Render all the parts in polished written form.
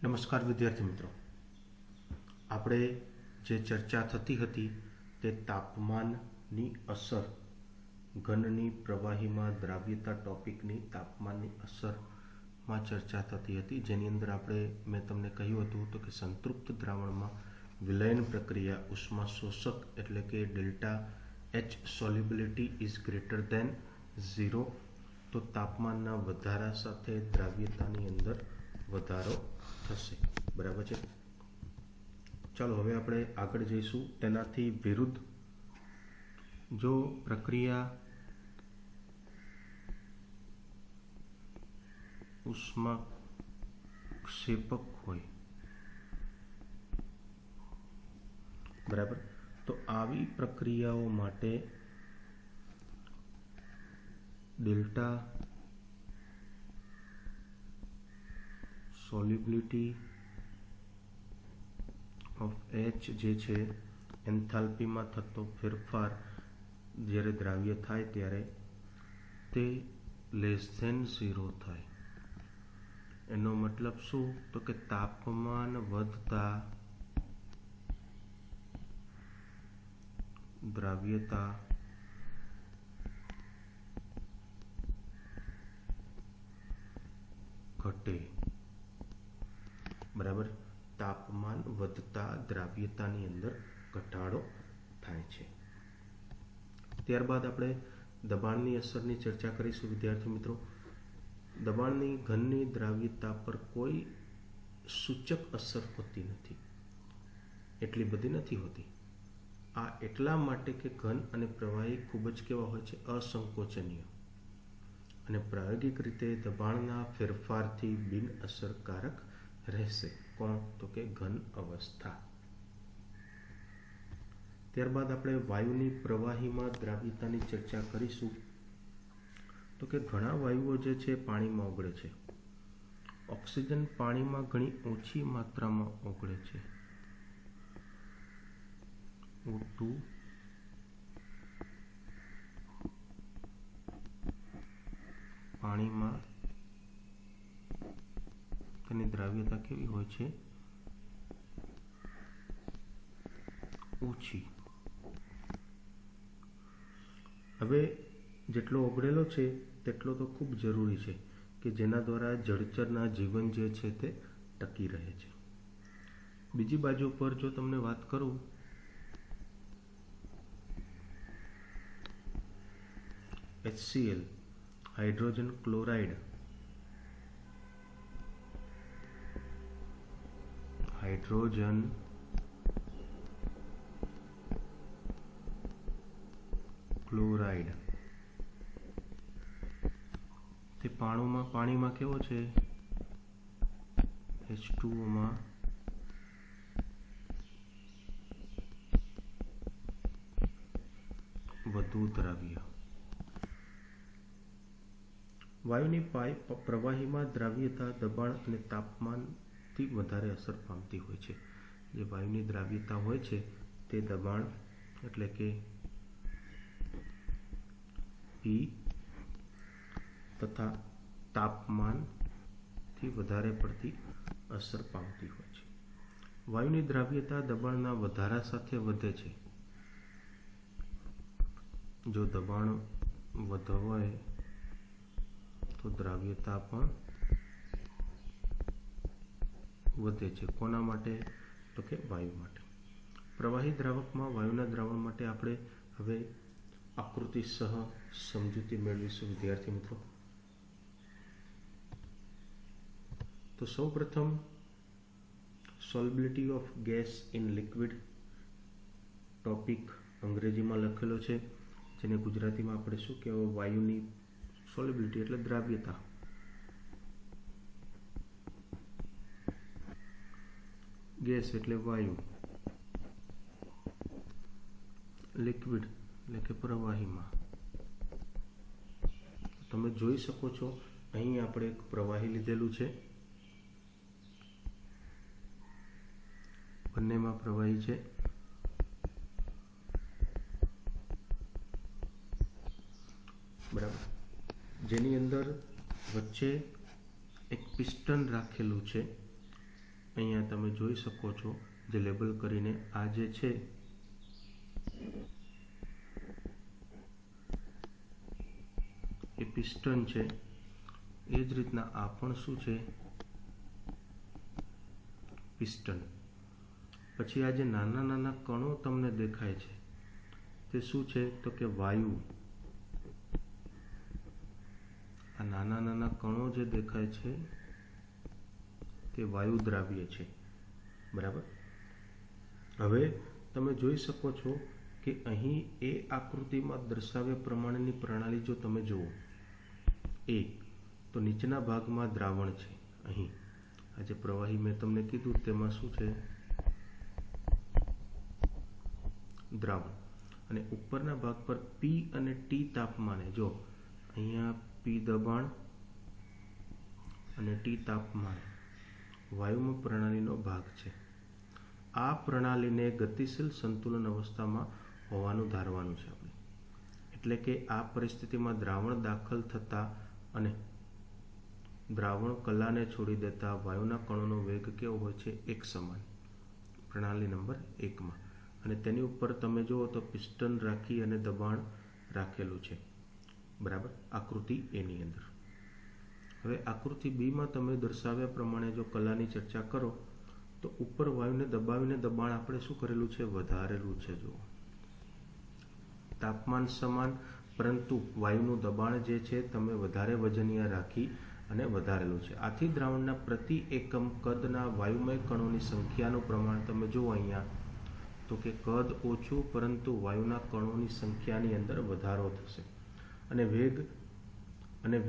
નમસ્કાર વિદ્યાર્થી મિત્રો, આપણે જે ચર્ચા થતી હતી તે તાપમાનની અસર, ઘનની પ્રવાહીમાં દ્રાવ્યતા ટોપિકની તાપમાનની અસરમાં ચર્ચા થતી હતી, જેની અંદર મેં તમને કહ્યું હતું તો કે સંતૃપ્ત દ્રાવણમાં વિલયન પ્રક્રિયા ઉષ્મા શોષક એટલે કે delta H solubility is greater than 0, તો તાપમાનના વધારા સાથે દ્રાવ્યતાની અંદર વધારો થશે. બરાબર છે. ચાલો હવે આપણે આગળ જઈશું. તેનાથી વિરુદ્ધ, જો પ્રક્રિયા ઉષ્માક્ષેપક હોય, બરાબર, તો આવી પ્રક્રિયાઓ માટે ડેલ્ટા સોલ્યુબિલિટી ઓફ એચ જે છે, એન્થાલ્પીમાં થતો ફેરફાર જ્યારે દ્રાવ્ય થાય ત્યારે તે લેસ ધેન 0 થાય. એનો મતલબ શું? તો કે તાપમાન વધતા દ્રાવ્યતા ઘટે. બરાબર, તાપમાન વધતા દ્રાવ્યતાની અંદર ઘટાડો થાય છે. ત્યારબાદ આપણે દબાણની અસરની ચર્ચા કરીશું. વિદ્યાર્થી મિત્રો, દબાણની ઘનની દ્રાવ્યતા પર કોઈ સૂચક અસર હોતી નથી, એટલી બધી નથી હોતી. આ એટલા માટે કે ઘન અને પ્રવાહી ખૂબ જ કેવા હોય છે? અસંકોચનીય, અને પ્રાયોગિક રીતે દબાણના ફેરફારથી બિન અસરકારક રહેશે. કોણ? તો કે ઘન અવસ્થા. ત્યારબાદ આપણે વાયુની પ્રવાહીમાં દ્રાવ્યતાની ચર્ચા કરીશું. તો કે ઘણા વાયુઓ જે છે પાણીમાં ઓગળે છે. ઓક્સિજન પાણીમાં ઘણી ઓછી માત્રામાં ઓગળે છે. O2 પાણીમાં તેની દ્રાવ્યતા કેવી હોય છે? ઓછી. હવે જેટલો ઓગળેલો છે તેટલો તો ખૂબ જરૂરી છે કે જેના દ્વારા જળચરના જીવન જે છે તે ટકી રહે છે. બીજી બાજુ પર જો તમને વાત કરું, HCl hydrogen chloride, hydrogen chloride તે પાણીમાં કેવો છે? H2O માં વધુ દ્રાવ્ય. વાયુની પ્રવાહીમાં દ્રાવ્યતા દબાણ અને તાપમાનથી વધારે અસર પામતી હોય છે. જે વાયુની દ્રાવ્યતા હોય છે તે દબાણ એટલે કે P તથા તાપમાનથી વધારે પડતી અસર પામતી હોય છે. વાયુની દ્રાવ્યતા દબાણના વધારા સાથે વધે છે. જો દબાણ વધે તો દ્રાવ્યતા પણ વધે છે. કોના માટે? તો કે વાયુ માટે. પ્રવાહી દ્રાવકમાં વાયુના દ્રાવણ માટે આપણે હવે આકૃતિ સહ સમજૂતી મેળવીશું. વિદ્યાર્થી મિત્રો, તો સૌ પ્રથમ solubility of gas in liquid topic અંગ્રેજીમાં લખેલો છે, જેને ગુજરાતીમાં આપણે શું કહેવાય? વાયુની સોલ્યુબિલિટી એટલે દ્રાવ્યતા. ગેસ એટલે વાયુ, લિક્વિડ એટલે કે પ્રવાહીમાં. તમે જોઈ શકો છો, અહીં આપણે એક પ્રવાહી લીધેલું છે, બંનેમાં પ્રવાહી છે. બરાબર, જેની અંદર વચ્ચે એક પિસ્ટન રાખેલું છે અહીંયા તમે જોઈ શકો છો જે લેબલ કરીને આ જે છે એ પિસ્ટન છે, એ જ રીતના આ પણ શું છે, પિસ્ટન. પછી આ જે નાના નાના કણો તમને દેખાય છે તે શું છે તો કે વાયુ. આ નાના નાના કણો જે દેખાય છે તે વાયુ દ્રાવ્ય છે, બરાબર. હવે તમે જોઈ શકો છો કે અહીં એ આકૃતિમાં દર્શાવ્યા પ્રમાણેની પ્રણાલી જો તમે જુઓ, તો નીચેના ભાગમાં દ્રાવણ છે. અહીં આ જે પ્રવાહી મેં તમને કીધું તેમાં શું છે, દ્રાવણ. અને ઉપરના ભાગ પર P અને T તાપમાને, જો અહીંયા P દબાણ અને T તાપમાન વાયુમય પ્રણાલીનો ભાગ છે. આ પ્રણાલીને ગતિશીલ સંતુલન અવસ્થામાં હોવાનું ધારવાનું છે આપણે. એટલે કે આ પરિસ્થિતિમાં દ્રાવણ દાખલ થતા અને દ્રાવણ કલાને છોડી દેતા વાયુના કણોનો વેગ કેવો હોય છે, એક સમાન, પ્રણાલી નંબર 1માં. અને તેની ઉપર તમે જુઓ તો પિસ્ટન રાખી અને દબાણ રાખેલું છે, બરાબર, આકૃતિ એની અંદર. હવે આકૃતિ બીમાં તમે દર્શાવ્યા પ્રમાણે જો કલાની ચર્ચા કરો તો ઉપર વાયુને દબાવીને દબાણ આપણે શું કરેલું છે, વધારેલું છે. જુઓ, તાપમાન સમાન, પરંતુ વાયુનું દબાણ જે છે તમે વધારે વજનીય રાખી અને વધારેલું છે. આથી દ્રાવણના પ્રતિ એકમ કદના વાયુમય કણોની સંખ્યાનું પ્રમાણ તમે જુઓ અહીંયા તો કે કદ ઓછું પરંતુ વાયુના કણોની સંખ્યાની અંદર વધારો થશે. અને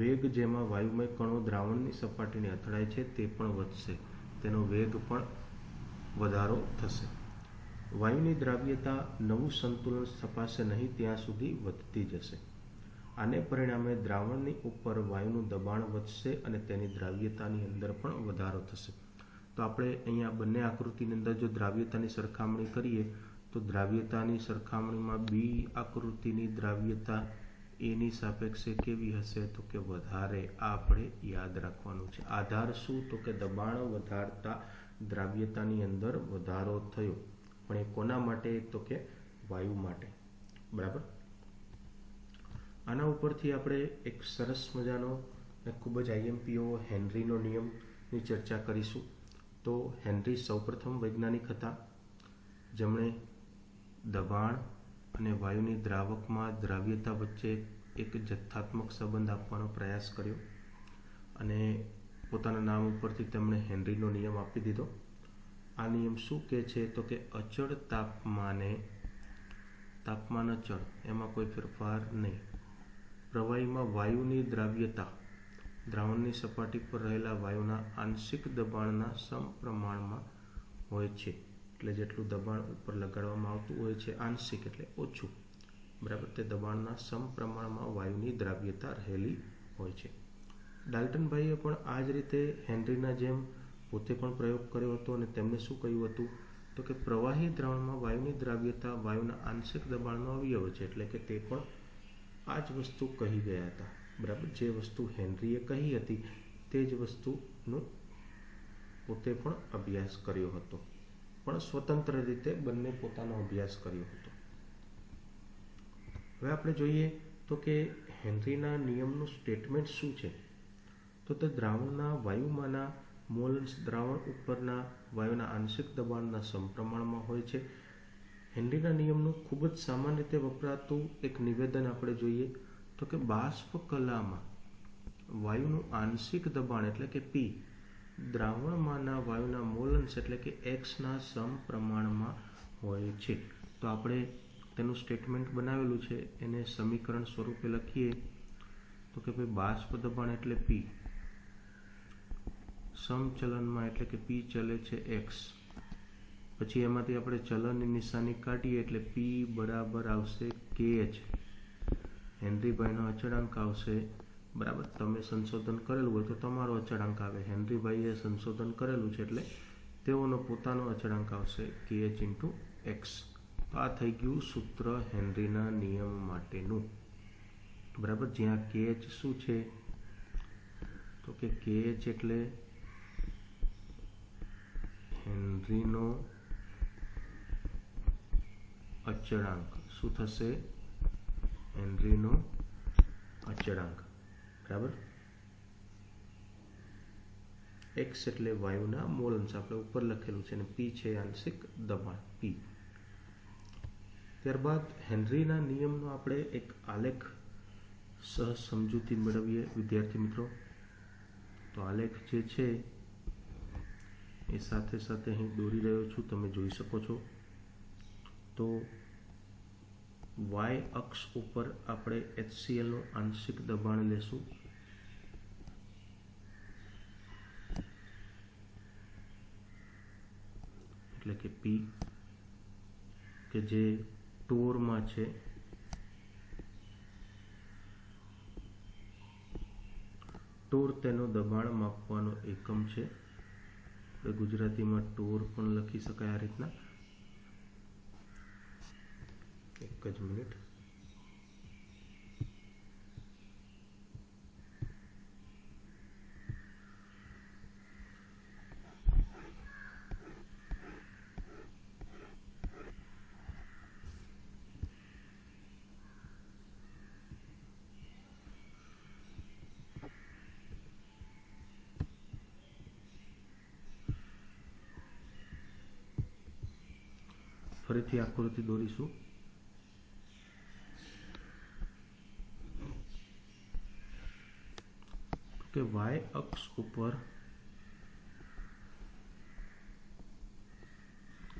વેગ જેમાં વાયુમય કણો દ્રાવણની સપાટીને અથડાય છે તે પણ વધશે, તેનો વેગ પણ વધારો થશે. વાયુની દ્રાવ્યતા નવું સંતુલન સ્થપાશે નહીં ત્યાં સુધી વધતી જશે. આને પરિણામે દ્રાવણની ઉપર વાયુનું દબાણ વધશે અને તેની દ્રાવ્યતાની અંદર પણ વધારો થશે. તો આપણે અહીંયા બંને આકૃતિની અંદર જો દ્રાવ્યતાની સરખામણી કરીએ તો દ્રાવ્યતાની સરખામણીમાં બી આકૃતિની દ્રાવ્યતા એની સાપેક્ષે કેવી હશે તો કે વધારે. આ આપણે યાદ રાખવાનું છે. આધાર શું તો કે દબાણ વધારતા દ્રાવ્યતાની અંદર વધારો થયો, પણ એ કોના માટે તો કે વાયુ માટે, બરાબર. આના ઉપરથી આપણે એક સરસ મજાનો ખૂબ જ આઈએમપીઓ હેનરીનો નિયમની ચર્ચા કરીશું. તો હેનરી સૌપ્રથમ વૈજ્ઞાનિક હતા જેમણે દબાણ અને વાયુની દ્રાવકમાં દ્રાવ્યતા વચ્ચે એક જથ્થાત્મક સંબંધ આપવાનો પ્રયાસ કર્યો અને પોતાના નામ ઉપરથી તેમણે હેનરીનો નિયમ આપી દીધો. આ નિયમ શું કહે છે તો કે અચળ તાપમાન અચળ, એમાં કોઈ ફેરફાર નહીં. પ્રવાહીમાં વાયુની દ્રાવ્યતા દ્રાવણની સપાટી પર રહેલા વાયુના આંશિક દબાણના સમપ્રમાણમાં હોય છે. એટલે જેટલું દબાણ ઉપર લગાડવામાં આવતું હોય છે આંશિક એટલે ઓછું, બરાબર, તે દબાણના સમપ્રમાણમાં વાયુની દ્રાવ્યતા રહેલી હોય છે. ડાલ્ટનભાઈએ પણ આ જ રીતે હેનરીના જેમ પોતે પણ પ્રયોગ કર્યો હતો અને તેમને શું કહ્યું હતું તો કે પ્રવાહી દ્રાવણમાં વાયુની દ્રાવ્યતા વાયુના આંશિક દબાણનો અવયવ છે. એટલે કે તે પણ આ જ વસ્તુ કહી ગયા હતા, બરાબર. જે વસ્તુ હેનરીએ કહી હતી તે જ વસ્તુનો પોતે પણ અભ્યાસ કર્યો હતો, પણ સ્વતંત્ર રીતે બંને પોતાનો અભ્યાસ કર્યો હતો. હવે આપણે જોઈએ તો કે હેનરીના નિયમનું સ્ટેટમેન્ટ શું છે. તો તે દ્રાવણના વાયુમાંના મોલ્સ દ્રાવણ ઉપરના વાયુના આંશિક દબાણના સમપ્રમાણમાં હોય છે. હેનરીના નિયમનું ખૂબ જ સામાન્ય રીતે વપરાતું એક નિવેદન આપણે જોઈએ તો કે બાષ્પ કલામાં વાયુનું આંશિક દબાણ એટલે કે P દ્રાવણમાંના વાયુના મોલન્સ એટલે કે Xના સમપ્રમાણમાં હોય છે. તો આપણે તેનું સ્ટેટમેન્ટ બનાવેલું છે, એને સમીકરણ સ્વરૂપે લખીએ તો કે ભાઈ બાષ્પ દબાણ એટલે P, સમચલનમાં એટલે કે P ચલે છે X, પછી એમાંથી આપણે ચલનની નિશાની કાઢીએ એટલે P બરાબર આવશે KH, હેનરીભાઈનો અચળાંક આવશે, બરાબર. તમે સંશોધન કરેલું હોય તો તમારો અચળાંક આવે, હેનરીભાઈએ સંશોધન કરેલું છે એટલે તેઓનો પોતાનો અચળાંક આવશે KH ઇન્ટુ X. તો આ થઈ ગયું સૂત્ર હેનરીના નિયમ માટેનું, બરાબર. જ્યાં KH શું છે તો કે KH એટલે હેનરીનો અચળાંક શું થશે? હેનરીનો અચળાંક, બરાબર. x એટલે વાયુના મોલ અંશ, આપણે ઉપર લખેલું છે, અને p છે આંશિક દબાણ p. ત્યારબાદ હેનરીના નિયમનો આપણે એક આલેખ સહ સમજૂતી મેળવીએ વિદ્યાર્થી મિત્રો. તો આલેખ જે છે એ સાથે સાથે અહીં દોરી રહ્યો છું, તમે જોઈ શકો છો. તો y અક્ષ ઉપર આપણે HCl નું આંશિક દબાણ લેશું, એટલે કે P, કે જે ટોરમાં છે. ટોર તેનો દબાણ માપવાનો એકમ છે. ગુજરાતીમાં ટોર પણ લખી શકાય આ રીતના. એક જ મિનિટ. ફરીથી આકૃતિ દોરીશું. કે y અક્ષ ઉપર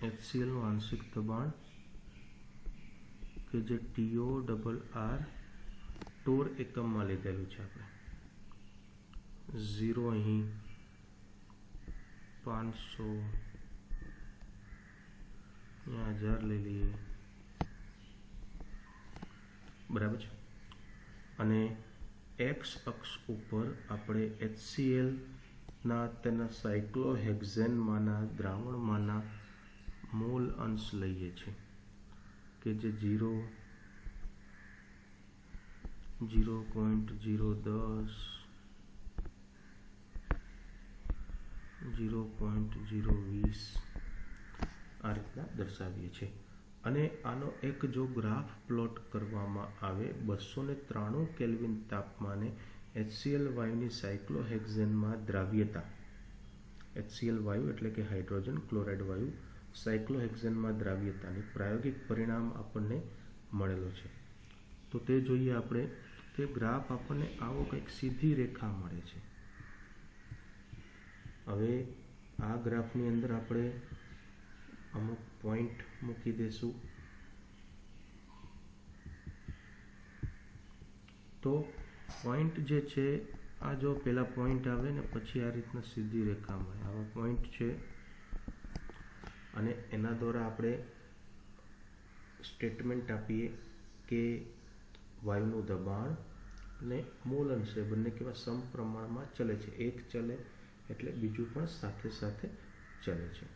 HCl નું આંશિક દબાણ કે જે TORR ટોર એકમમાં લીધેલું છે આપણે. 0 અહીં 500 1000 લઈ લઈએ, બરાબર છે. અને x અક્ષ ઉપર આપણે HCl ના તેના સાયક્લોહેક્ઝેનમાંના દ્રાવણમાંના મોલ અંશ લઈએ છીએ, કે જે 0.010 0.020 આ રીતના દર્શાવીએ છીએ. અને આનો એક જો ગ્રાફ પ્લોટ કરવામાં આવે 293 કેલ્વિન તાપમાને HCl વાયુની સાયક્લોહેક્ઝેનમાં દ્રાવ્યતા, HCl વાયુ એટલે કે હાઇડ્રોજન ક્લોરાઇડ વાયુ સાયક્લોહેક્ઝેનમાં દ્રાવ્યતાની પ્રાયોગિક પરિણામ આપણને મળેલો છે. તો તે જોઈએ આપણે. તે ગ્રાફ આપણને આવો કંઈક સીધી રેખા મળે છે. હવે આ ગ્રાફની અંદર આપણે અમુક પોઈન્ટ મૂકી દેશું. તો પોઈન્ટ જે છે, આ જો પેલા પોઈન્ટ આવે ને પછી આ રીતના સીધી રેખા મળે, આવા પોઈન્ટ છે. અને એના દ્વારા આપણે સ્ટેટમેન્ટ આપીએ કે વાયુનું દબાણ અને મોલ અંશ બંને કેવા સમપ્રમાણમાં ચલે છે. એક ચલે એટલે બીજું પણ સાથે સાથે ચલે છે.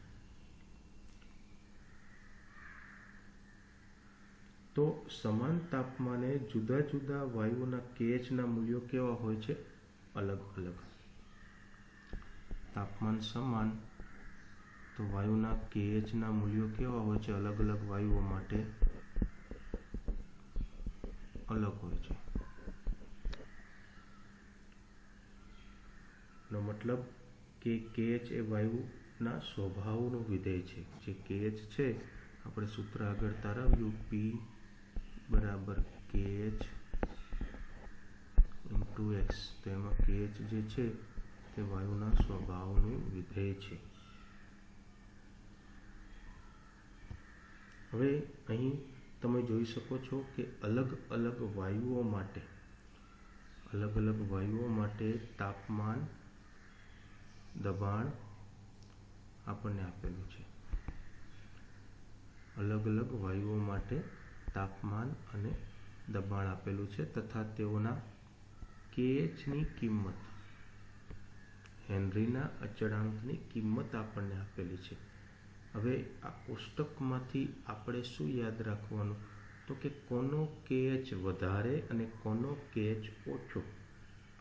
તો સમાન તાપમાને જુદા જુદા વાયુઓના KHના મૂલ્યો કેવા હોય છે? અલગ અલગ. તાપમાન સમાન તો વાયુના KHના મૂલ્યો કેવા હોય છે? અલગ અલગ વાયુઓ માટે અલગ હોય છે. નો મતલબ કે KH એ વાયુના સ્વભાવનું વિધેય છે. જે KH છે, આપણે સૂત્ર આગળ તારવ્યું, P બરાબર KH ઇન્ટુ X. તો એમાં KH જે છે તે વાયુના સ્વભાવનું વિધેય છે. હવે અહીં તમે જોઈ શકો છો કે અલગ અલગ વાયુઓ માટે તાપમાન, દબાણ આપણને આપેલું છે. અલગ અલગ વાયુઓ માટે તાપમાન અને દબાણ આપેલું છે, તથા તેઓના KHની કિંમત, હેનરીના અચળાંકની કિંમત આપણને આપેલી છે. હવે આ કોષ્ટકમાંથી આપણે શું યાદ રાખવાનું? તો કે કોનો KH વધારે અને કોનો KH ઓછો,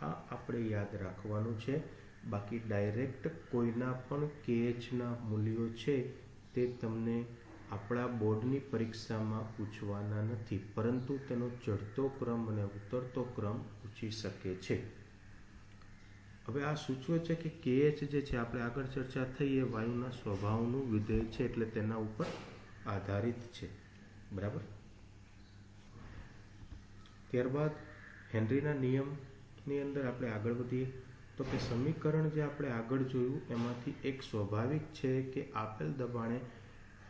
આ આપણે યાદ રાખવાનું છે. બાકી ડાયરેક્ટ કોઈના પણ કેએચના મૂલ્યો છે તે તમને આપણા બોર્ડની પરીક્ષામાં પૂછવાના નથી, પરંતુ તેનો ચડતો ક્રમ અને ઉતરતો ક્રમ પૂછી શકે છે. હવે આ સૂચવે છે કે કેએચ જે છે, આપણે આગળ ચર્ચા થઈ, એ વાયુના સ્વભાવનું વિધેય છે, એટલે તેના ઉપર આધારિત છે. બરાબર. ત્યારબાદ હેનરીના નિયમની અંદર આપણે આગળ વધીએ તો કે સમીકરણ જે આપણે આગળ જોયું એમાંથી એક સ્વાભાવિક છે કે આપેલ દબાણે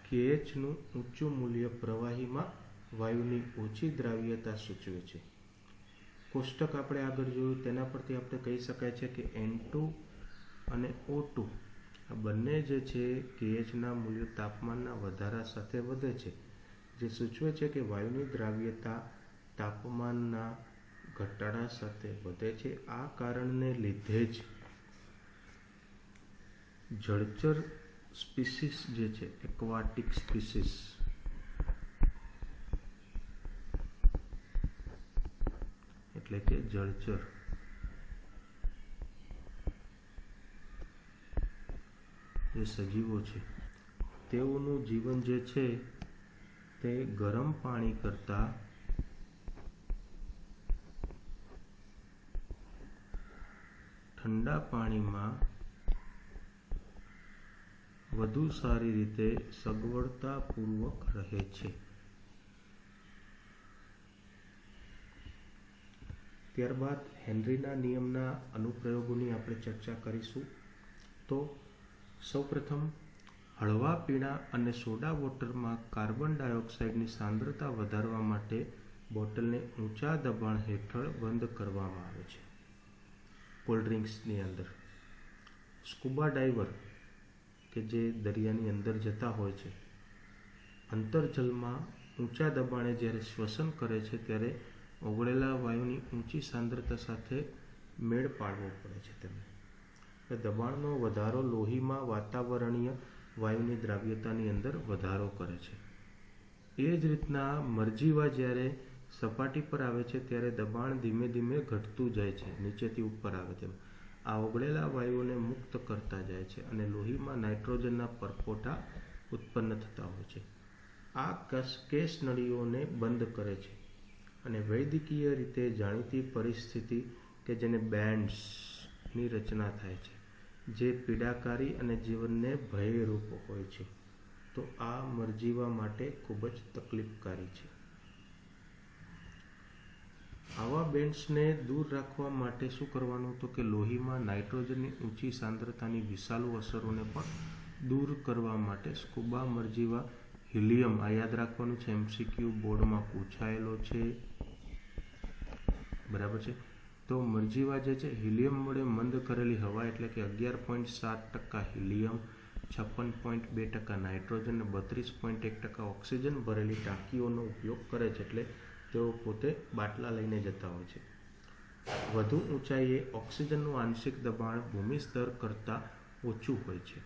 કેએચનું ઊંચું મૂલ્ય પ્રવાહીમાં વાયુની ઓછી દ્રાવ્યતા સૂચવે છે. કોષ્ટક આપણે આગળ જોયું તેના પરથી આપણે કહી શકાય છે કે N2 અને O2 આ બંને જે છે કેએચના મૂલ્યો તાપમાનના વધારા સાથે વધે છે, જે સૂચવે છે કે વાયુની દ્રાવ્યતા તાપમાનના ઘટાડા સાથે વધે છે. આ કારણને લીધે જ જળચર સ્પીસીસ જે છે, એક્વાટિક સ્પીસીસ, એટલે કે જળચર, જે સજીવો છે તેઓનું જીવન જે છે તે ગરમ પાણી કરતા ઠંડા પાણીમાં વધુ સારી રીતે સગવડતાપૂર્વક રહે છે. ત્યારબાદ હેનરીના નિયમના અનુપ્રયોગોની આપણે ચર્ચા કરીશું. તો સૌપ્રથમ હળવા પીણા અને સોડા વોટરમાં કાર્બન ડાયોક્સાઇડની સાંદ્રતા વધારવા માટે બોટલને ઊંચા દબાણ હેઠળ બંધ કરવામાં આવે છે. કોલ્ડ ડ્રિંક્સની અંદર સ્કુબા ડાઈવર કે જે દરિયાની અંદર જતા હોય છે, અંતરજલમાં ઊંચા દબાણે જ્યારે શ્વસન કરે છે ત્યારે ઓગળેલા વાયુની ઊંચી સાંદ્રતા સાથે મેળ પાડવો પડે છે તેમને. દબાણનો વધારો લોહીમાં વાતાવરણીય વાયુની દ્રાવ્યતાની અંદર વધારો કરે છે. એ જ રીતના મરજીવા જ્યારે સપાટી પર આવે છે ત્યારે દબાણ ધીમે ધીમે ઘટતું જાય છે, નીચેથી ઉપર આવે તેમ. આ ઓગળેલા વાયુઓને મુક્ત કરતા જાય છે અને લોહીમાં નાઇટ્રોજનના પરપોટા ઉત્પન્ન થતા હોય છે. આ કેસ નળીઓને બંધ કરે છે અને વૈદ્યકીય રીતે જાણીતી પરિસ્થિતિ કે જેને બેન્ડ્સની રચના થાય છે, જે પીડાકારી અને જીવનને ભયરૂપ હોય છે. તો આ મરજીવા માટે ખૂબ જ તકલીફકારી છે. આવા બેન્ડ્સને દૂર રાખવા માટે શું કરવાનું? તો કે લોહીમાં નાઇટ્રોજનની ઊંચી સાંદ્રતાની વિષાલુ અસરોને પણ દૂર કરવા માટે સ્કુબા મરજીવા હિલિયમ, આ યાદ રાખવાનું છે, MCQ બોર્ડમાં પૂછાયેલો છે. બરાબર છે. તો મરજીવા જે છે હિલિયમ વડે મંદ કરેલી હવા એટલે કે 11.7% હિલિયમ, 56.2% નાઇટ્રોજન અને 32.1% ઓક્સિજન ભરેલી ટાંકીઓનો ઉપયોગ કરે છે. એટલે તેઓ પોતે બાટલા લઈને જતા હોય છે. વધુ ઊંચાઈએ ઓક્સિજનનું આંશિક દબાણ ભૂમિ સ્તર કરતાં ઓછું હોય છે.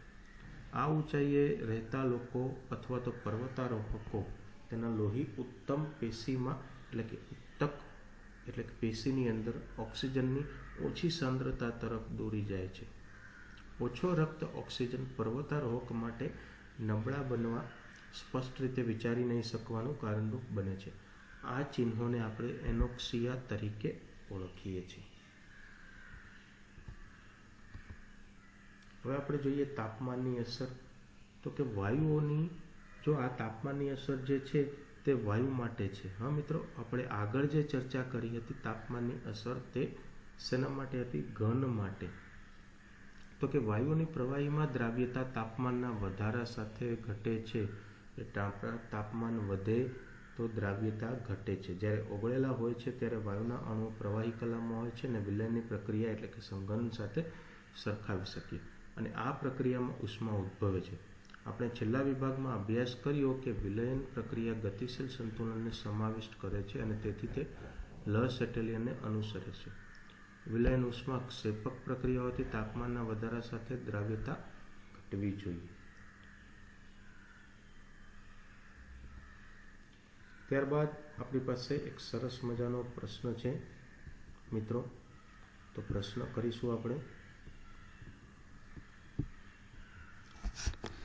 આ ઊંચાઈએ રહેતા લોકો અથવા તો પર્વતારોહકો તેના લોહી ઉત્તમ પેશીમાં એટલે કે ઉત્તક એટલે કે પેશીની અંદર ઓક્સિજનની ઓછી સાંદ્રતા તરફ દોરી જાય છે. ઓછો રક્ત ઓક્સિજન પર્વતારોહક માટે નબળા બનવા સ્પષ્ટ રીતે વિચારી નહીં શકવાનું કારણરૂપ બને છે. આ ચિહ્નોને આપણે એનોક્સિયા તરીકે ઓળખીએ છીએ. હવે આપણે જોઈએ તાપમાનની અસર. તો કે વાયુઓની જો આ તાપમાનની અસર જે છે તે વાયુ માટે છે. હા મિત્રો, આપણે આગળ જે ચર્ચા કરી હતી તાપમાનની અસર તે શેના માટે હતી? ઘન માટે. તો કે વાયુઓની પ્રવાહીમાં દ્રાવ્યતા તાપમાનના વધારા સાથે ઘટે છે. તાપમાન વધે તો દ્રાવ્યતા ઘટે છે. જ્યારે ઓગળેલા હોય છે ત્યારે વાયુના અણુઓ પ્રવાહી કલામાં હોય છે અને વિલયનની પ્રક્રિયા એટલે કે સંઘનન સાથે સરખાવી શકીએ અને આ પ્રક્રિયામાં ઉષ્મા ઉદ્ભવે છે. આપણે છેલ્લા વિભાગમાં અભ્યાસ કર્યો કે વિલયન પ્રક્રિયા ગતિશીલ સંતુલનને સમાવિષ્ટ કરે છે અને તેથી તે લસેટેલિયનને અનુસરે છે. વિલયન ઉષ્માક્ષેપક પ્રક્રિયાઓથી તાપમાનના વધારા સાથે દ્રાવ્યતા ઘટવી જોઈએ. ત્યારબાદ આપણી પાસે એક સરસ મજાનો પ્રશ્ન છે મિત્રો. તો પ્રશ્ન કરીશું આપણે.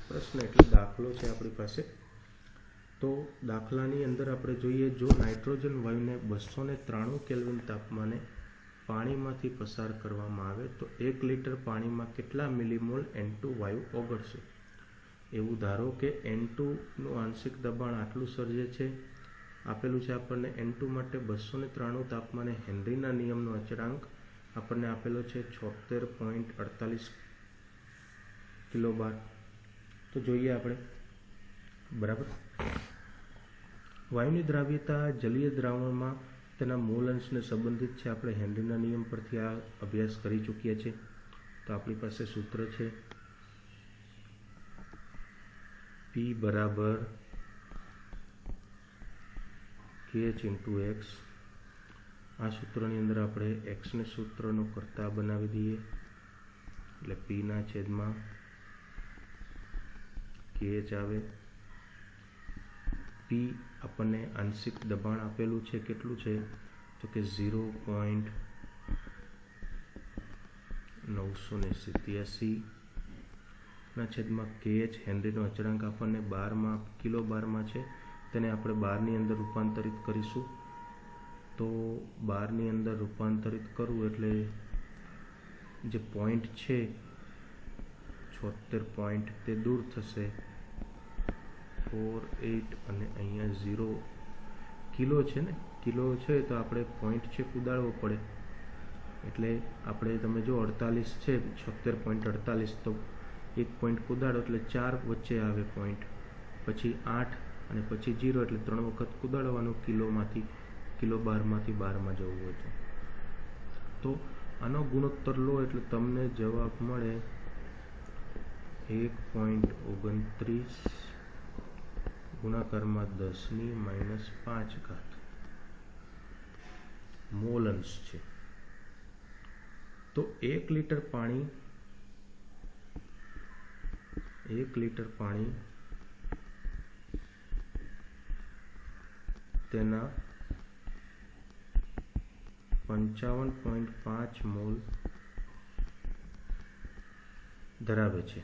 પ્રશ્ન એટલે દાખલો છે આપણી પાસે. તો દાખલાની અંદર આપણે જોઈએ, જો નાઇટ્રોજન વાયુને 293 કેલ્વિન તાપમાને પાણીમાંથી પસાર કરવામાં આવે તો 1 લીટર પાણીમાં કેટલા મિલીમોલ N2 વાયુ ઓગળશે. એવું ધારો કે N2નું આંશિક દબાણ આટલું સર્જે છે. આપેલું છે આપણને N2 માટે 293 તાપમાને હેનરીના નિયમનો અચળાંક આપણને આપેલો છે 76.48 કિલોબાર. તો જોઈએ આપણે, બરાબર. વાયુની દ્રાવ્યતા જલીય દ્રાવણમાં તેના મોલ અંશને સંબંધિત છે. આપણે હેનરીના નિયમ પરથી આ અભ્યાસ કરી ચૂક્યા છે. તો આપણી પાસે સૂત્ર છે P બરાબર KH × X. આ સૂત્રની અંદર આપણે Xને સૂત્રનો કર્તા બનાવી દઈએ, એટલે Pના છેદમાં KH આવે. P આપણને આંશિક દબાણ આપેલું છે, કેટલું છે તો કે 0.987 ના છેદમાં KH હેનરીનો અચળાંક આપણને કિલો બારમાં છે. તેને આપણે બારની અંદર રૂપાંતરિત કરીશું. તો બારની અંદર રૂપાંતરિત કરવું એટલે જે પોઈન્ટ છે 76 પોઈન્ટ તે દૂર થશે. 48 અને અહીંયા 0 કિલો છે ને, કિલો છે તો આપણે પોઈન્ટ છે કુદાડવો પડે. એટલે આપણે તમે જો 48 છે, 76.48, તો એક પોઈન્ટ કુદાડો એટલે 4 વચ્ચે આવે પોઈન્ટ, પછી 8 અને પછી 0, એટલે 3 વખત કુદાડવાનું કિલો બારમાંથી બારમાં જવું હોય તો આનો ગુણોત્તર લો એટલે તમને જવાબ મળે 1.29 ગુણાકારમાં 10⁻⁵ મોલ અંશ છે. તો 1 લીટર પાણી તેના 55.5 મોલ ધરાવે છે.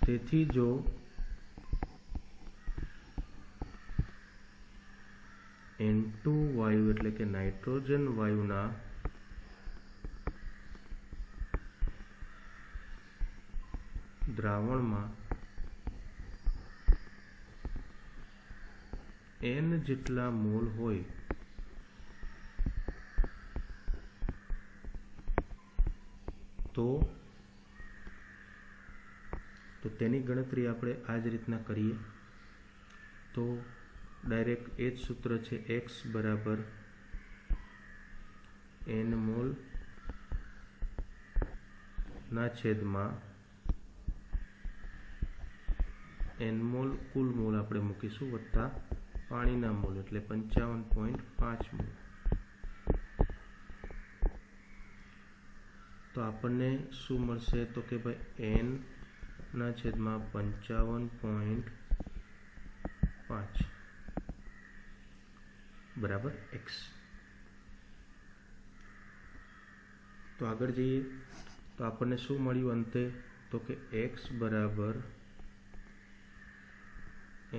તેથી જો N2 વાયુ એટલે કે નાઇટ્રોજન વાયુના દ્રાવણમાં N જેટલા મોલ હોય તો તેની ગણતરી આપણે આ જ રીતના કરીએ. તો ડાયરેક્ટ એ જ સૂત્ર છે, X બરાબર N મોલ ના છેદમાં N મોલ કુલ મોલ આપણે મૂકીશું વત્તા પાણીના મોલ એટલે 55.5 મોલ. તો આપણને શું મળશે તો કે ભાઈ N ના છેદમાં 55.5 બરાબર X. તો આગળ જઈએ તો આપણને શું મળ્યું અંતે તો કે X બરાબર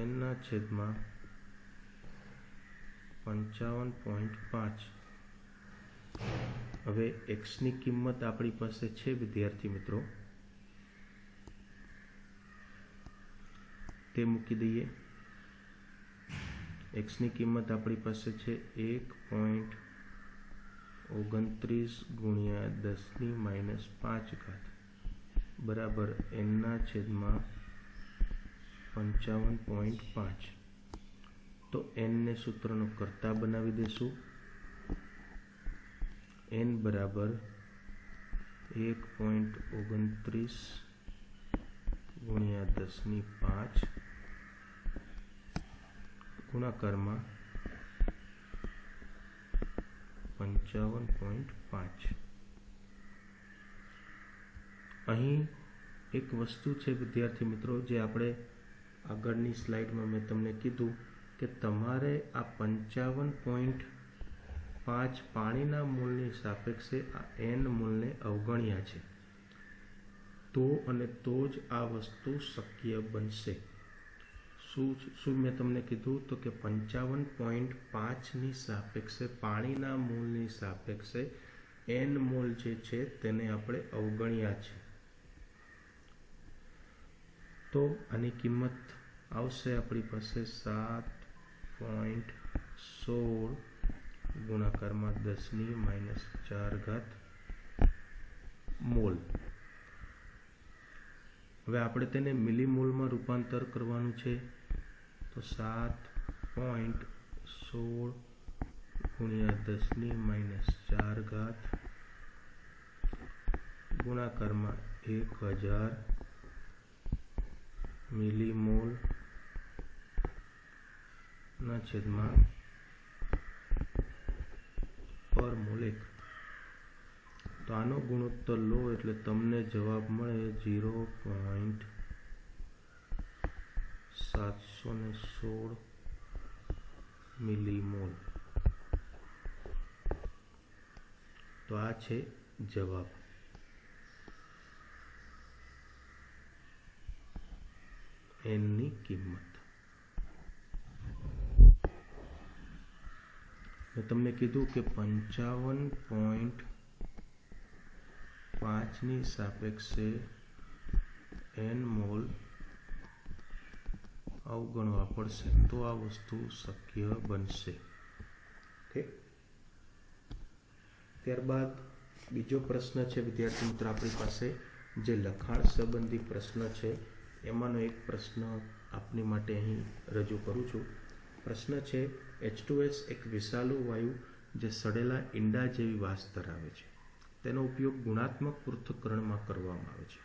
N ના છેદમાં 55.5. હવે Xની કિંમત આપણી પાસે છે વિદ્યાર્થી મિત્રો, તે મૂકી દઈએ. Xની કિંમત આપણી પાસે છે 1.29 ગુણ્યા 10⁻⁵ બરાબર N ના છેદમાં 55.5. તો N ને સૂત્રનો કર્તા બનાવી દેશું. N બરાબર 1.29 ગુણ્યા 10⁵ ગુણાકારમાં 55.5. અહીં એક વસ્તુ છે વિદ્યાર્થી મિત્રો, જે આપણે આગળની સ્લાઇડમાં મેં તમને કીધું કે તમારે આ 55.5 5 પાણીના મોલની સાપેક્ષે આ n મોલને અવગણ્યા છે, તો અને તો જ આ વસ્તુ શક્ય બનશે. શું મેં તમને કીધું? તો કે 55.5ની સાપેક્ષે પાણીના મોલની સાપેક્ષે n મોલ જે છે તેને આપણે અવગણ્યા છે. તો આની કિંમત આવશે આપણી પાસે 7.16 ગુણાકારમાં 10⁻⁴ મોલ. હવે આપણે તેને મિલીમોલમાં રૂપાંતર કરવાનું છે. તો 7.16 × 10⁻⁴ ગુણાકારમાં 1000 મિલીમોલ ના છેદમાં પર મોલ 1. તો આનો ગુણોત્તર લો એટલે તમને જવાબ મળે 0.716 મિલીમોલ. તો આ છે જવાબ. એનની કિંમત મેં તમને કીધું કે 55.5ની સાપેક્ષે n મોલ અવગણવા પડશે, તો આ વસ્તુ શક્ય બનશે. ઓકે. ત્યારબાદ બીજો પ્રશ્ન છે વિદ્યાર્થી મિત્રો આપણી પાસે, જે લખાણ સંબંધી પ્રશ્ન છે. એમાંનો એક પ્રશ્ન આપની માટે અહીં રજૂ કરું છું. પ્રશ્ન છે, H2S એક વિષાલુ વાયુ જે સડેલા ઈંડા જેવી વાસ ધરાવે છે. તેનો ઉપયોગ ગુણાત્મક પૃથ્થકરણમાં કરવામાં આવે છે.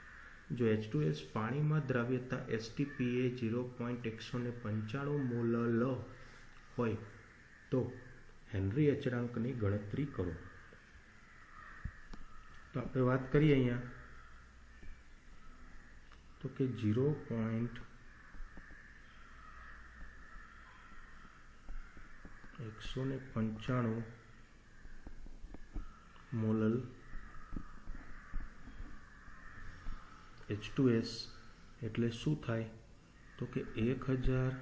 જો H2S પાણીમાં દ્રાવ્યતા STPA 0.195 મોલ હોય તો હેનરી અચળાંકની ગણતરી કરો. તો આપણે વાત કરીએ અહીંયા તો કે 0.195 મોલલ H2S એટલે શું થાય? તો કે 1000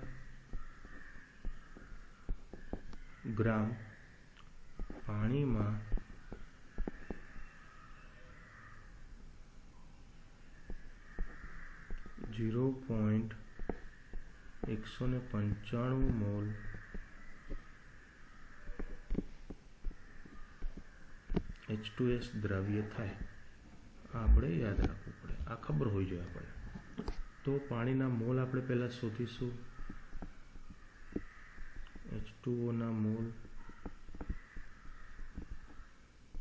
ગ્રામ પાણીમાં 0.195 મોલ H2S દ્રવ્ય થાય. આપણે યાદ રાખવું પડે, આ ખબર હોવી જોઈએ આપણે. તો પાણીના મોલ આપણે પહેલા શોધીશું. H2O ના મોલ.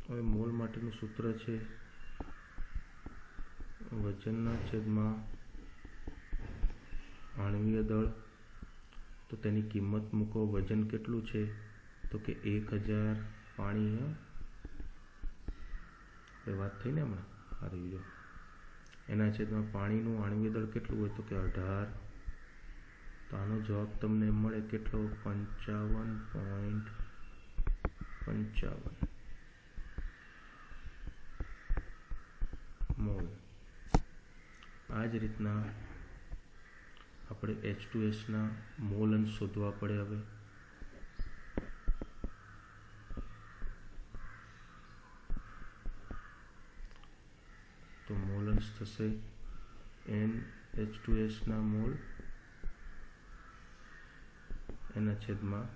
હવે મોલ માટેનું સૂત્ર છે વજનના છેદમાં આણ્વીય દળ. તો તેની કિંમત મૂકો. વજન કેટલું છે? તો કે 1000 પાણી. વાત થઈ ને હમણાં? સારી જો એના છેદમાં પાણીનું આણ્વીય દળ કેટલું હોય? તો કે 18. તો આનો જવાબ તમને મળે કેટલો? 55.55 મોલ. આ જ રીતના આપણે H2S ના મોલ અંશ શોધવા પડે. હવે તો મોલ અંશ થશે NH2S ના મોલ એના છેદમાં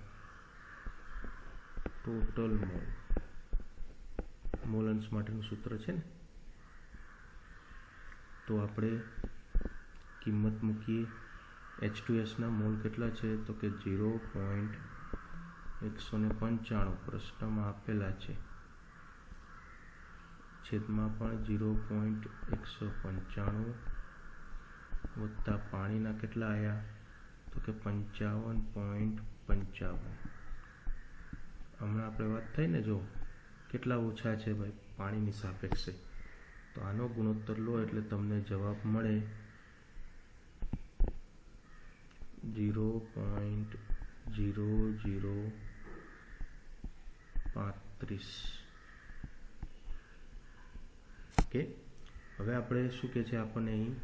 ટોટલ મોલ. મોલ અંશ માટેનું સૂત્ર છે ને. તો આપણે કિંમત મૂકીએ. H2S ના મોલ કેટલા છે? તો કે 0.195 પ્રશ્નમાં આપેલા છે. છેદમાં પણ 0.195 વત્તા પાણીના કેટલા આવ્યા? તો કે 55.55. હમણાં આપણે વાત થઈ ને, જો કેટલા ઓછા છે ભાઈ પાણીની સાપેક્ષે. તો આનો ગુણોત્તર લો એટલે તમને જવાબ મળે 0.00 35. ઓકે, હવે આપણે શું કે છે આપણને અહીં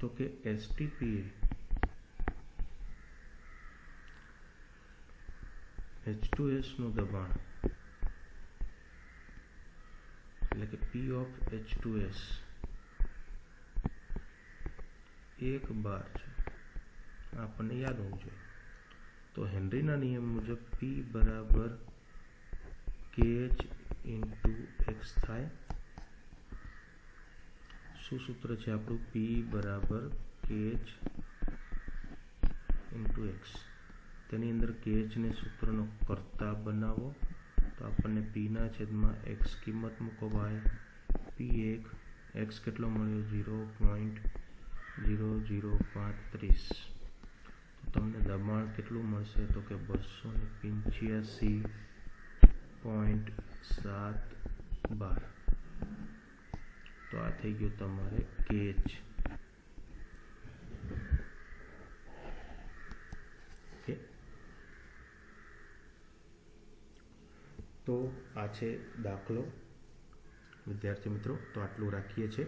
તો કે એસટીપી H2S નું દબાણ એટલે કે P of H2S 1 બાર છે, આપણને યાદ હોવું જોઈએ. તો હેનરીના નિયમ મુજબ P બરાબર KH ઇન્ટુ X થાય. શું સૂત્ર છે આપણું? P બરાબર KH ઇન્ટુ X. તેની અંદર KH ને સૂત્રનો કર્તા બનાવો તો આપણને P ના છેદમાં X કિંમત મૂકો ભાઈ. P1 X કેટલો મળ્યો? 0.0035. તો તમને દબાણ કેટલું મળશે તો કે 285.712. તો આ થઈ ગયું તમારે KH. ઓકે, તો આ છે દાખલો વિદ્યાર્થી મિત્રો. તો આટલું રાખીએ છીએ.